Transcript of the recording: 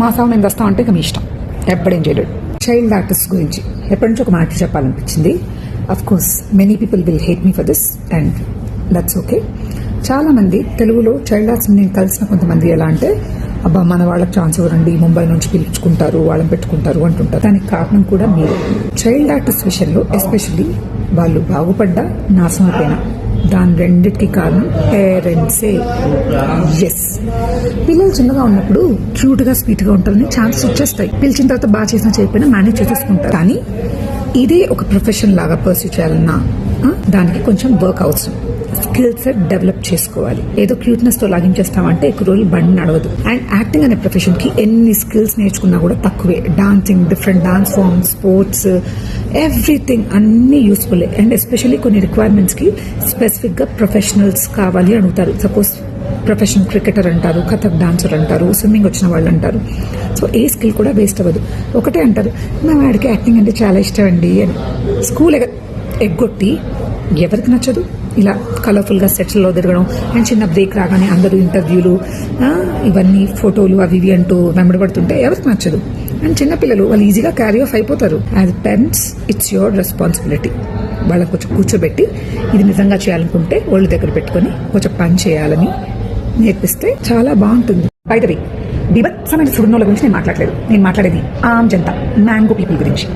మా సాగు నేను వస్తా అంటే ఇక మీ ఇష్టం, ఎప్పుడేం చేయలేడు. చైల్డ్ ఆర్టిస్ట్ గురించి ఎప్పటి నుంచి ఒక మాట చెప్పాలనిపించింది. Of course many people will hate me for this and that's okay. చాలా మంది తెలుగులో చైల్డ్ ఆర్టిస్ట్ నేను కలిసిన కొంతమంది ఎలా అంటే, అబ్బా మన వాళ్ళకి ఛాన్స్ ఇవ్వరండి, ముంబై నుంచి పిలుచుకుంటారు, వాళ్ళని పెట్టుకుంటారు అంటుంటారు. దానికి కారణం కూడా మీరు. చైల్డ్ ఆర్టిస్ట్ విషయంలో ఎస్పెషల్లీ వాళ్ళు బాగుపడ్డా నాశనం అయిపోయినా దాని రెండింటికి కారణం పేరెంట్సే. ఎస్, పిల్లలు చిన్నగా ఉన్నప్పుడు క్యూట్ గా స్వీట్ గా ఉంటారని ఛాన్సెస్ వచ్చేస్తాయి. పిలిచిన తర్వాత బాగా చేసినా చేయకపోయినా మేనేజ్ చేసేసుకుంటారు. కానీ ఇదే ఒక ప్రొఫెషన్ లాగా పర్సూ చేయాలన్నా దానికి కొంచెం వర్క్ అవసరం. స్కిల్ సెట్ డెవలప్ చేసుకోవాలి. ఏదో క్యూట్నెస్ తో లాగించేస్తామంటే ఎక్కువ రోజులు బండి నడవదు. అండ్ యాక్టింగ్ అనే ప్రొఫెషన్ కి ఎన్ని స్కిల్స్ నేర్చుకున్నా కూడా తక్కువే. Dancing, different dance forms, sports, everything అన్ని యూస్ఫుల్. అండ్ ఎస్పెషల్లీ కొన్ని రిక్వైర్మెంట్స్ కి స్పెసిఫిక్ గా ప్రొఫెషనల్స్ కావాలి అడుగుతారు. సపోజ్ ప్రొఫెషనల్ క్రికెటర్ అంటారు, కథక్ డాన్సర్ అంటారు, స్విమ్మింగ్ వచ్చిన వాళ్ళు అంటారు. సో ఏ స్కిల్ కూడా వేస్ట్ అవ్వదు. ఒకటే అంటారు, మా వాడికి యాక్టింగ్ అంటే చాలా ఇష్టం అండి అని. స్కూల్ ఎగ్గొట్టి ఎవరికి నచ్చదు ఇలా కలర్ఫుల్ గా సెట్స్ లో తిరగడం. అండ్ చిన్న బ్రేక్ రాగానే అందరూ ఇంటర్వ్యూలు, ఇవన్నీ ఫోటోలు అవి ఇవి అంటూ వెంబడబడుతుంటే ఎవరికి నచ్చదు. అండ్ చిన్నపిల్లలు వాళ్ళు ఈజీగా క్యారీ ఆఫ్ అయిపోతారు. As parents it's your responsibility. వాళ్ళకి కొంచెం కూర్చోబెట్టి ఇది నిజంగా చేయాలనుకుంటే ఒళ్ళు దగ్గర పెట్టుకుని కొంచెం పని చేయాలని నేర్పిస్తే చాలా బాగుంటుంది. బయటవి బీభత్సమైన సుడున్నోళ్ళ గురించి నేను మాట్లాడలేదు. నేను మాట్లాడేది ఆమ్ జనతా, మ్యాంగో పీపుల్ గురించి.